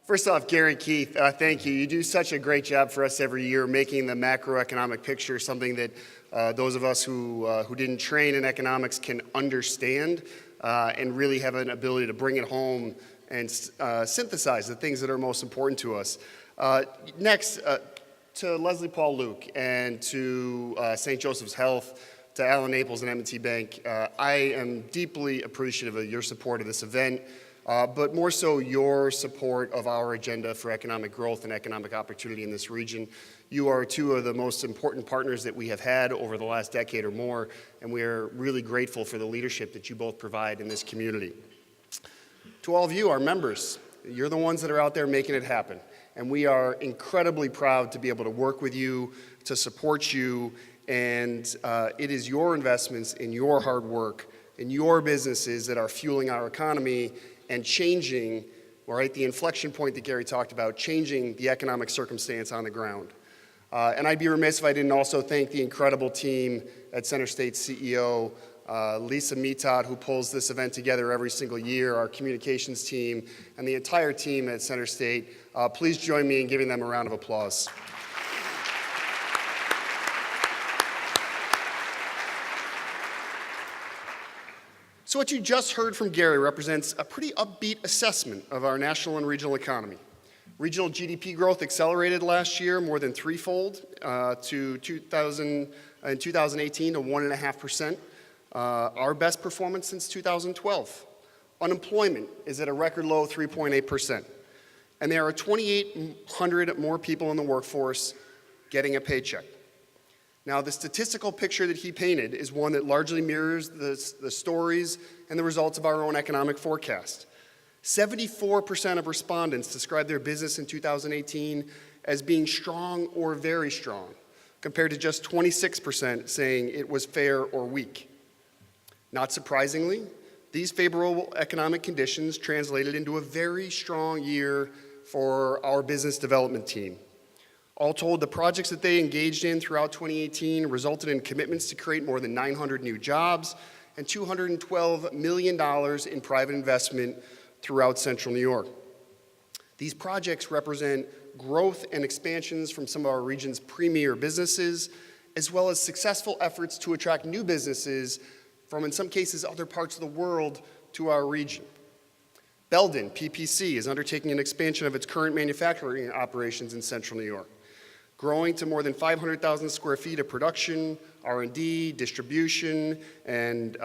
First off, Gary, Keith, thank you. You do such a great job for us every year, making the macroeconomic picture something that those of us who didn't train in economics can understand and really have an ability to bring it home and synthesize the things that are most important to us. Next, to Leslie Paul Luke and to St. Joseph's Health, to Alan Naples and M&T Bank, I am deeply appreciative of your support of this event, but more so your support of our agenda for economic growth and economic opportunity in this region. You are two of the most important partners that we have had over the last decade or more, and we are really grateful for the leadership that you both provide in this community. To all of you, our members, you're the ones that are out there making it happen, and we are incredibly proud to be able to work with you, to support you, and it is your investments in your hard work, in your businesses that are fueling our economy and changing, right, the inflection point that Gary talked about, changing the economic circumstance on the ground. And I'd be remiss if I didn't also thank the incredible team at CenterState CEO, Lisa Mitat, who pulls this event together every single year, our communications team, and the entire team at CenterState. Please join me in giving them a round of applause. So what you just heard from Gary represents a pretty upbeat assessment of our national and regional economy. Regional GDP growth accelerated last year more than threefold in 2018 to 1.5%, our best performance since 2012. Unemployment is at a record low 3.8%, and there are 2,800 more people in the workforce getting a paycheck. Now, the statistical picture that he painted is one that largely mirrors the stories and the results of our own economic forecast. 74% of respondents described their business in 2018 as being strong or very strong, compared to just 26% saying it was fair or weak. Not surprisingly, these favorable economic conditions translated into a very strong year for our business development team. All told, the projects that they engaged in throughout 2018 resulted in commitments to create more than 900 new jobs and $212 million in private investment throughout central New York. These projects represent growth and expansions from some of our region's premier businesses, as well as successful efforts to attract new businesses from, in some cases, other parts of the world to our region. Belden, PPC, is undertaking an expansion of its current manufacturing operations in central New York, growing to more than 500,000 square feet of production, R&D, distribution, and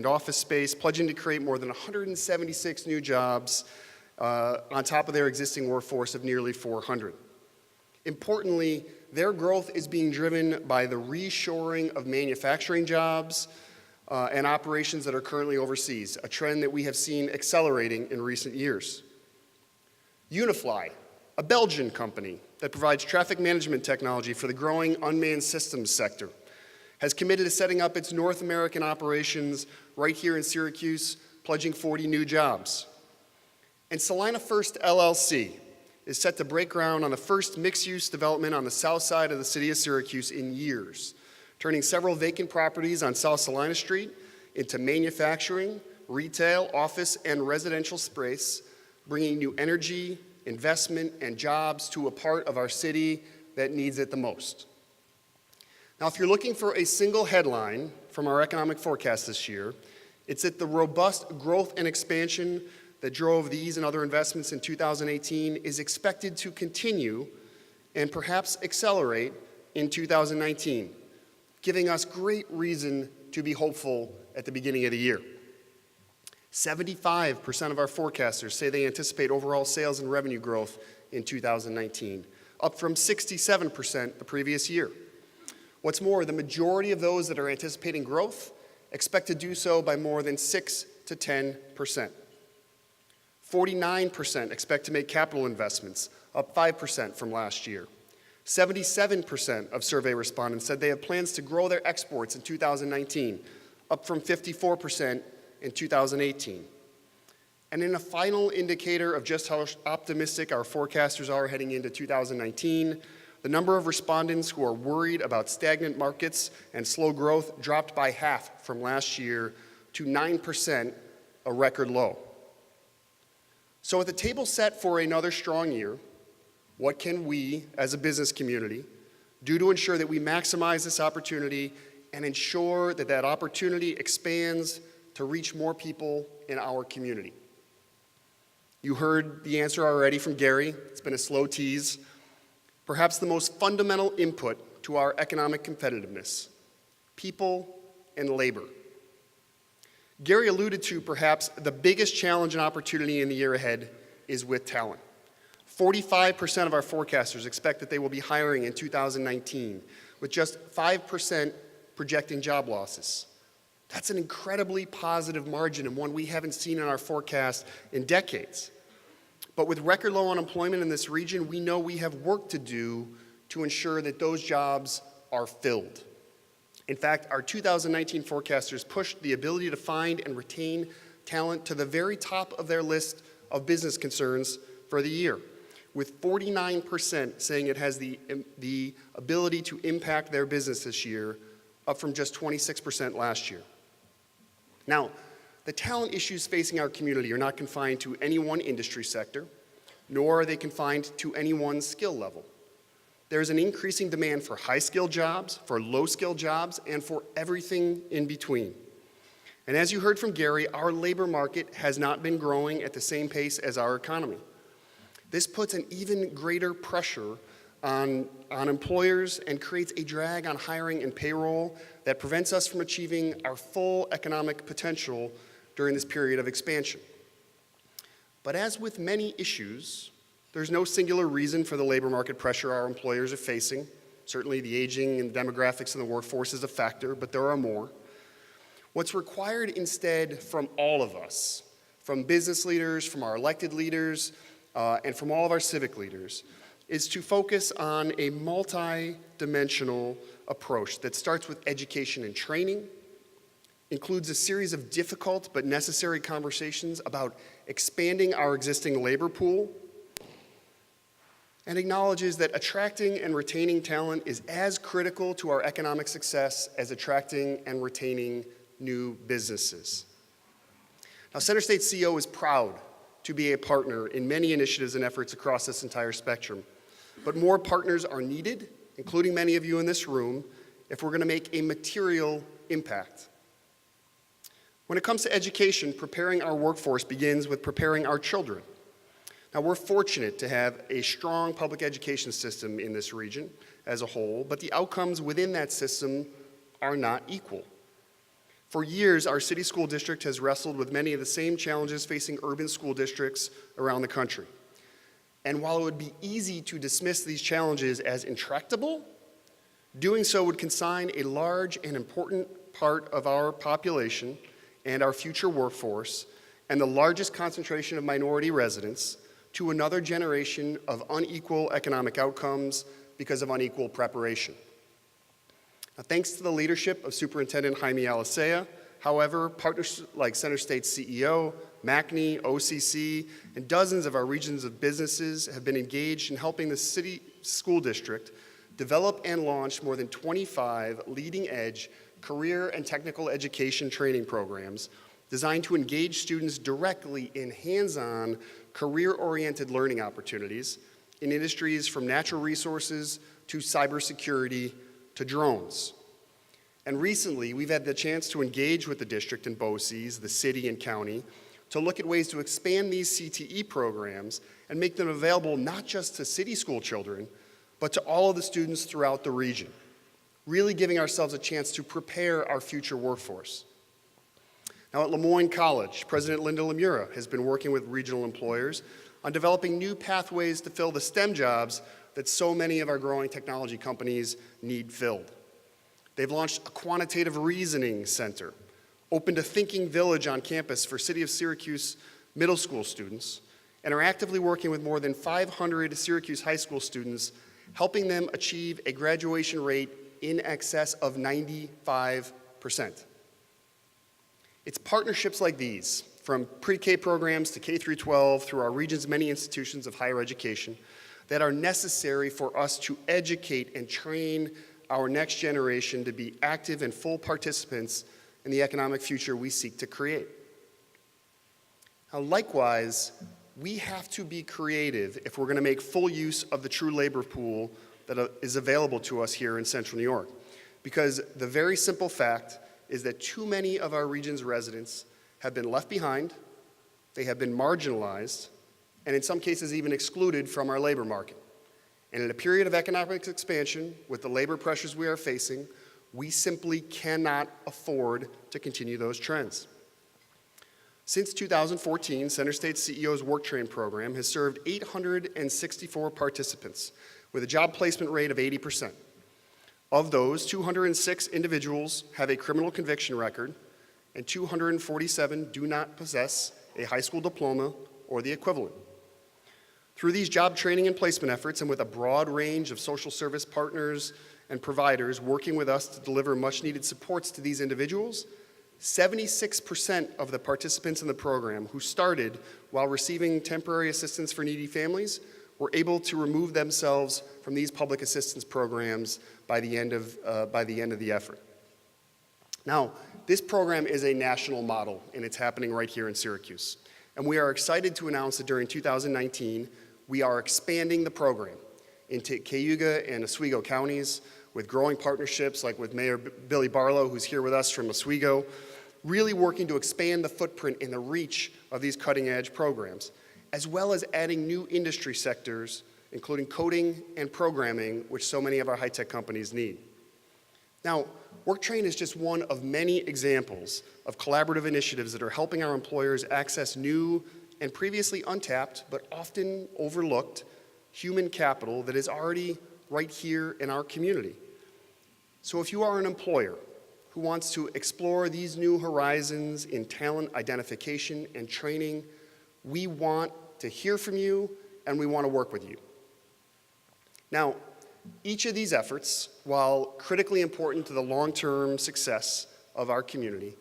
office space, pledging to create more than 176 new jobs on top of their existing workforce of nearly 400. Importantly, their growth is being driven by the reshoring of manufacturing jobs and operations that are currently overseas, a trend that we have seen accelerating in recent years. Unifly, a Belgian company that provides traffic management technology for the growing unmanned systems sector, has committed to setting up its North American operations right here in Syracuse, pledging 40 new jobs. And Salina First LLC is set to break ground on the first mixed-use development on the south side of the city of Syracuse in years, turning several vacant properties on South Salina Street into manufacturing, retail, office, and residential space, bringing new energy, investment, and jobs to a part of our city that needs it the most. Now, if you're looking for a single headline from our economic forecast this year, it's that the robust growth and expansion that drove these and other investments in 2018 is expected to continue and perhaps accelerate in 2019, giving us great reason to be hopeful at the beginning of the year. 75% of our forecasters say they anticipate overall sales and revenue growth in 2019, up from 67% the previous year. What's more, the majority of those that are anticipating growth expect to do so by more than 6 to 10%. 49% expect to make capital investments, up 5% from last year. 77% of survey respondents said they have plans to grow their exports in 2019, up from 54% in 2018. And in a final indicator of just how optimistic our forecasters are heading into 2019, the number of respondents who are worried about stagnant markets and slow growth dropped by half from last year to 9%, a record low. So with the table set for another strong year, what can we, as a business community, do to ensure that we maximize this opportunity and ensure that that opportunity expands to reach more people in our community? You heard the answer already from Gary. It's been a slow tease. Perhaps the most fundamental input to our economic competitiveness: people and labor. Gary alluded to perhaps the biggest challenge and opportunity in the year ahead is with talent. 45% of our forecasters expect that they will be hiring in 2019, with just 5% projecting job losses. That's an incredibly positive margin and one we haven't seen in our forecast in decades. But with record low unemployment in this region, we know we have work to do to ensure that those jobs are filled. In fact, our 2019 forecasters pushed the ability to find and retain talent to the very top of their list of business concerns for the year, with 49% saying it has the ability to impact their business this year, up from just 26% last year. Now, the talent issues facing our community are not confined to any one industry sector, nor are they confined to any one skill level. There's an increasing demand for high-skilled jobs, for low-skilled jobs, and for everything in between. And as you heard from Gary, our labor market has not been growing at the same pace as our economy. This puts an even greater pressure on employers and creates a drag on hiring and payroll that prevents us from achieving our full economic potential during this period of expansion. But as with many issues, there's no singular reason for the labor market pressure our employers are facing. Certainly the aging and demographics in the workforce is a factor, but there are more. What's required instead from all of us, from business leaders, from our elected leaders, and from all of our civic leaders, is to focus on a multi-dimensional approach that starts with education and training, includes a series of difficult but necessary conversations about expanding our existing labor pool, and acknowledges that attracting and retaining talent is as critical to our economic success as attracting and retaining new businesses. Now, CenterState CEO is proud to be a partner in many initiatives and efforts across this entire spectrum, but more partners are needed, including many of you in this room, if we're going to make a material impact. When it comes to education, preparing our workforce begins with preparing our children. Now, we're fortunate to have a strong public education system in this region as a whole, but the outcomes within that system are not equal. For years, our city school district has wrestled with many of the same challenges facing urban school districts around the country. And while it would be easy to dismiss these challenges as intractable, doing so would consign a large and important part of our population and our future workforce, and the largest concentration of minority residents, to another generation of unequal economic outcomes because of unequal preparation. Now, thanks to the leadership of Superintendent Jaime Alicea, however, partners like CenterState CEO, MACNY, OCC, and dozens of our regions of businesses have been engaged in helping the city school district develop and launch more than 25 leading-edge career and technical education training programs designed to engage students directly in hands-on, career-oriented learning opportunities in industries from natural resources to cybersecurity to drones. And recently, we've had the chance to engage with the district and BOCES, the city and county, to look at ways to expand these CTE programs and make them available not just to city school children, but to all of the students throughout the region, really giving ourselves a chance to prepare our future workforce. Now at Lemoyne College, President Linda Lemura has been working with regional employers on developing new pathways to fill the STEM jobs that so many of our growing technology companies need filled. They've launched a quantitative reasoning center, opened a thinking village on campus for City of Syracuse middle school students, and are actively working with more than 500 Syracuse high school students, helping them achieve a graduation rate in excess of 95%. It's partnerships like these, from pre-K programs to K-12 through our region's many institutions of higher education, that are necessary for us to educate and train our next generation to be active and full participants in the economic future we seek to create. Now, likewise, we have to be creative if we're going to make full use of the true labor pool that is available to us here in Central New York. Because the very simple fact is that too many of our region's residents have been left behind, they have been marginalized, and in some cases even excluded from our labor market. And in a period of economic expansion, with the labor pressures we are facing, we simply cannot afford to continue those trends. Since 2014, CenterState CEO's Work Train program has served 864 participants with a job placement rate of 80%. Of those, 206 individuals have a criminal conviction record, and 247 do not possess a high school diploma or the equivalent. Through these job training and placement efforts, and with a broad range of social service partners and providers working with us to deliver much-needed supports to these individuals, 76% of the participants in the program who started while receiving temporary assistance for needy families were able to remove themselves from these public assistance programs by the end of the effort. Now, this program is a national model, and it's happening right here in Syracuse. And we are excited to announce that during 2019, we are expanding the program into Cayuga and Oswego counties with growing partnerships like with Mayor Billy Barlow, who's here with us from Oswego, really working to expand the footprint and the reach of these cutting-edge programs, as well as adding new industry sectors, including coding and programming, which so many of our high-tech companies need. Now, WorkTrain is just one of many examples of collaborative initiatives that are helping our employers access new and previously untapped, but often overlooked, human capital that is already right here in our community. So if you are an employer who wants to explore these new horizons in talent identification and training, we want to hear from you and we want to work with you. Now, each of these efforts, while critically important to the long-term success of our community,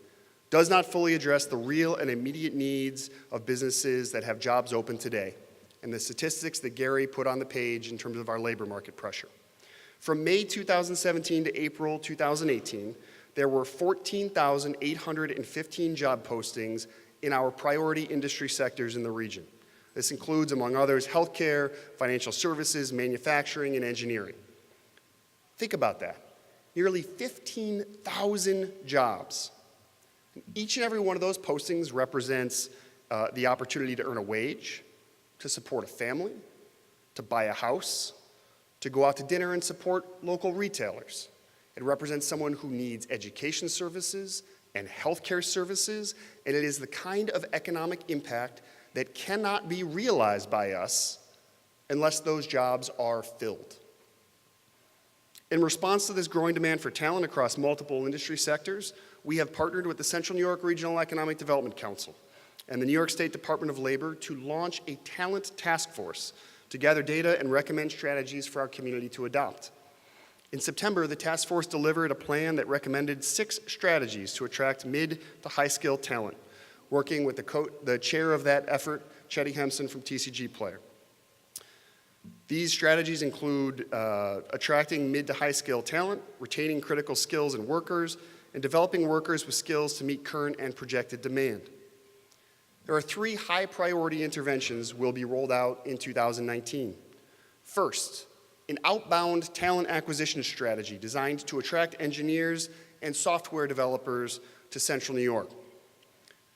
does not fully address the real and immediate needs of businesses that have jobs open today, and the statistics that Gary put on the page in terms of our labor market pressure. From May 2017 to April 2018, there were 14,815 job postings in our priority industry sectors in the region. This includes, among others, healthcare, financial services, manufacturing, and engineering. Think about that. Nearly 15,000 jobs. Each and every one of those postings represents the opportunity to earn a wage, to support a family, to buy a house, to go out to dinner and support local retailers. It represents someone who needs education services and healthcare services, and it is the kind of economic impact that cannot be realized by us unless those jobs are filled. In response to this growing demand for talent across multiple industry sectors, we have partnered with the Central New York Regional Economic Development Council and the New York State Department of Labor to launch a talent task force to gather data and recommend strategies for our community to adopt. In September, the task force delivered a plan that recommended 6 strategies to attract mid to high skilled talent, working with the chair of that effort, Chetty Hempson from TCG Player. These strategies include attracting mid to high skilled talent, retaining critical skills in workers, and developing workers with skills to meet current and projected demand. There are 3 high priority interventions will be rolled out in 2019. First, an outbound talent acquisition strategy designed to attract engineers and software developers to Central New York.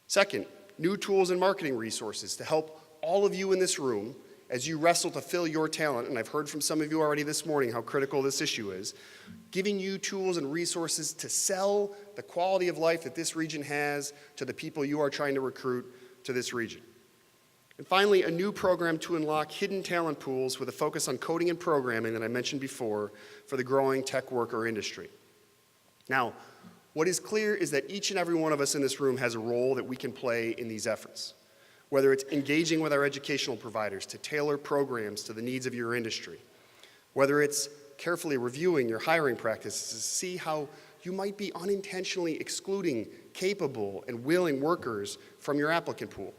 Second, new tools and marketing resources to help all of you in this room as you wrestle to fill your talent, and I've heard from some of you already this morning how critical this issue is, giving you tools and resources to sell the quality of life that this region has to the people you are trying to recruit to this region. And finally, a new program to unlock hidden talent pools with a focus on coding and programming that I mentioned before for the growing tech worker industry. Now, what is clear is that each and every one of us in this room has a role that we can play in these efforts, whether it's engaging with our educational providers to tailor programs to the needs of your industry, whether it's carefully reviewing your hiring practices to see how you might be unintentionally excluding capable and willing workers from your applicant pool,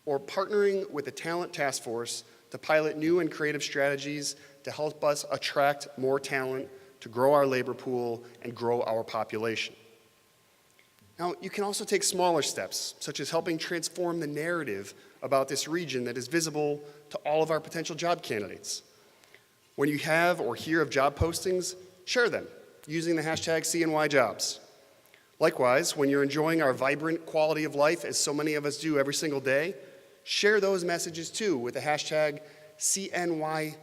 or partnering with the Talent Task Force to pilot new and creative strategies to help us attract more talent, to grow our labor pool, and grow our population. Now, you can also take smaller steps, such as helping transform the narrative about this region that is visible to all of our potential job candidates. When you have or hear of job postings, share them using the hashtag CNYJobs. Likewise, when you're enjoying our vibrant quality of life, as so many of us do every single day, share those messages too with the hashtag CNYLife.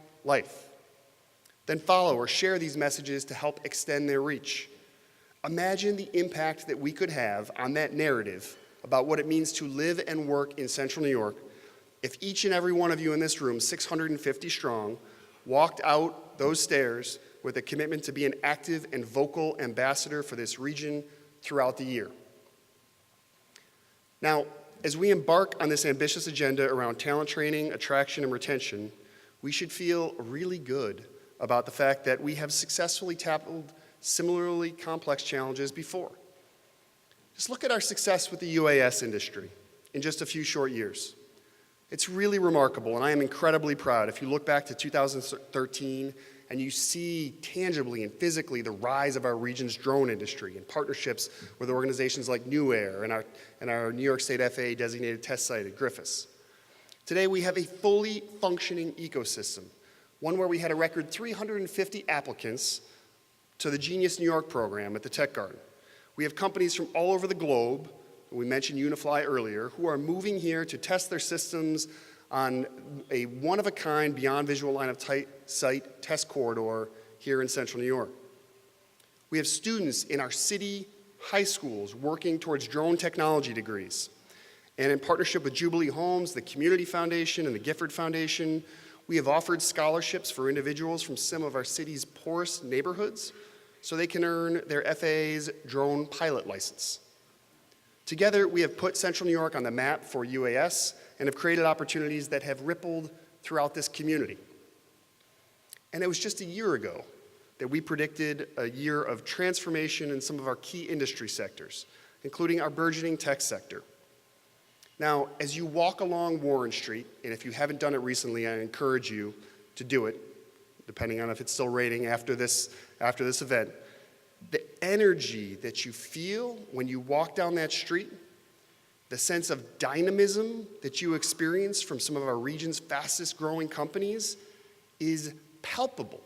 Then follow or share these messages to help extend their reach. Imagine the impact that we could have on that narrative about what it means to live and work in Central New York if each and every one of you in this room, 650 strong, walked out those stairs with a commitment to be an active and vocal ambassador for this region throughout the year. Now, as we embark on this ambitious agenda around talent training, attraction, and retention, we should feel really good about the fact that we have successfully tackled similarly complex challenges before. Just look at our success with the UAS industry in just a few short years. It's really remarkable, and I am incredibly proud. If you look back to 2013 and you see tangibly and physically the rise of our region's drone industry and partnerships with organizations like New Air and our New York State FAA designated test site at Griffiths. Today we have a fully functioning ecosystem, one where we had a record 350 applicants to the Genius New York program at the Tech Garden. We have companies from all over the globe, we mentioned Unifly earlier, who are moving here to test their systems on a one-of-a-kind beyond visual line of sight test corridor here in Central New York. We have students in our city high schools working towards drone technology degrees. And in partnership with Jubilee Homes, the Community Foundation, and the Gifford Foundation, we have offered scholarships for individuals from some of our city's poorest neighborhoods so they can earn their FAA's drone pilot license. Together, we have put Central New York on the map for UAS and have created opportunities that have rippled throughout this community. And it was just a year ago that we predicted a year of transformation in some of our key industry sectors, including our burgeoning tech sector. Now, as you walk along Warren Street, and if you haven't done it recently, I encourage you to do it, depending on if it's still raining after this event. The energy that you feel when you walk down that street, the sense of dynamism that you experience from some of our region's fastest growing companies is palpable.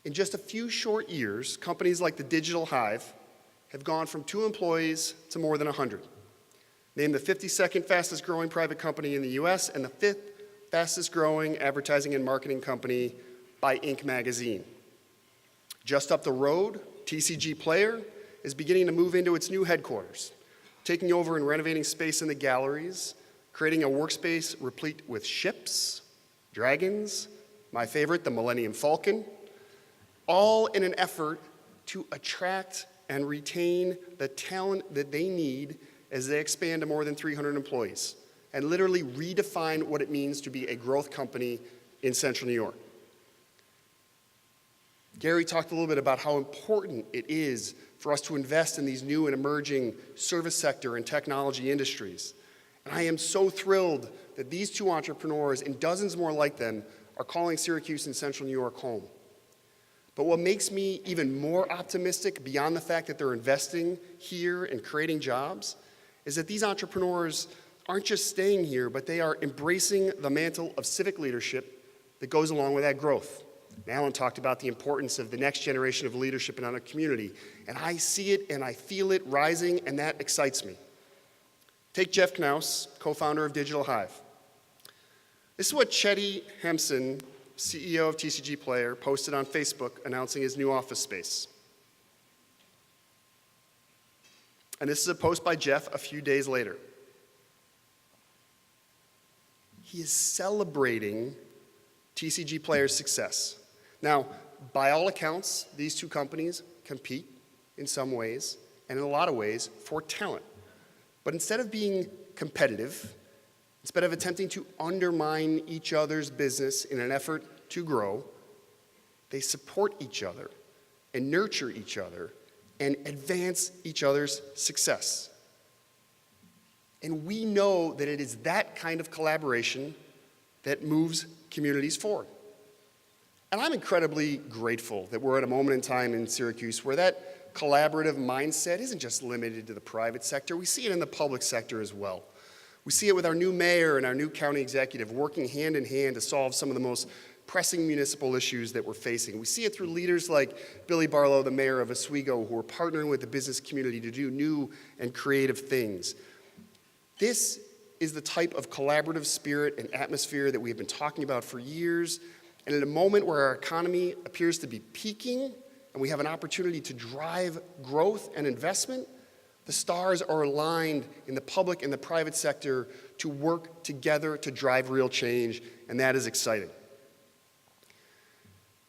In just a few short years, companies like the Digital Hive have gone from 2 employees to more than 100. Named the 52nd fastest growing private company in the US and the 5th fastest growing advertising and marketing company by Inc. magazine. Just up the road, TCG Player is beginning to move into its new headquarters, taking over and renovating space in the galleries, creating a workspace replete with ships, dragons, my favorite, the Millennium Falcon, all in an effort to attract and retain the talent that they need as they expand to more than 300 employees and literally redefine what it means to be a growth company in Central New York. Gary talked a little bit about how important it is for us to invest in these new and emerging service sector and technology industries. And I am so thrilled that these 2 entrepreneurs and dozens more like them are calling Syracuse and Central New York home. But what makes me even more optimistic beyond the fact that they're investing here and creating jobs is that these entrepreneurs aren't just staying here, but they are embracing the mantle of civic leadership that goes along with that growth. Alan talked about the importance of the next generation of leadership in our community, and I see it and I feel it rising, and that excites me. Take Jeff Knaus, co-founder of Digital Hive. This is what Chetty Hempson, CEO of TCG Player, posted on Facebook announcing his new office space. And this is a post by Jeff a few days later. He is celebrating TCG Player's success. Now, by all accounts, these 2 companies compete in some ways, and in a lot of ways, for talent. But instead of being competitive, instead of attempting to undermine each other's business in an effort to grow, they support each other and nurture each other and advance each other's success. And we know that it is that kind of collaboration that moves communities forward. And I'm incredibly grateful that we're at a moment in time in Syracuse where that collaborative mindset isn't just limited to the private sector. We see it in the public sector as well. We see it with our new mayor and our new county executive working hand in hand to solve some of the most pressing municipal issues that we're facing. We see it through leaders like Billy Barlow, the mayor of Oswego, who are partnering with the business community to do new and creative things. This is the type of collaborative spirit and atmosphere that we have been talking about for years. And at a moment where our economy appears to be peaking and we have an opportunity to drive growth and investment, the stars are aligned in the public and the private sector to work together to drive real change, and that is exciting.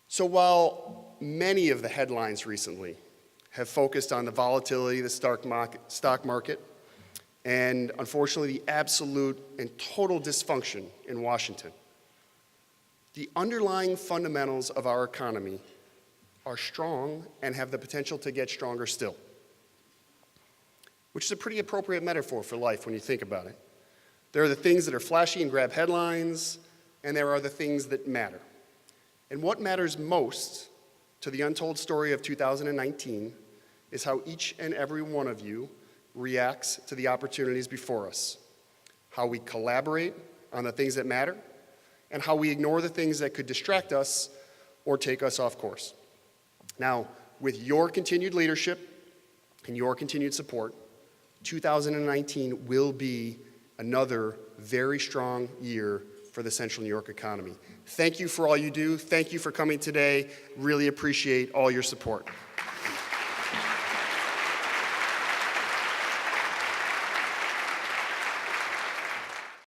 So while many of the headlines recently have focused on the volatility of the stock market and, unfortunately, the absolute and total dysfunction in Washington, the underlying fundamentals of our economy are strong and have the potential to get stronger still, which is a pretty appropriate metaphor for life when you think about it. There are the things that are flashy and grab headlines, and there are the things that matter. And what matters most to the untold story of 2019 is how each and every one of you reacts to the opportunities before us, how we collaborate on the things that matter, and how we ignore the things that could distract us or take us off course. Now, with your continued leadership and your continued support, 2019 will be another very strong year for the Central New York economy. Thank you for all you do. Thank you for coming today. Really appreciate all your support.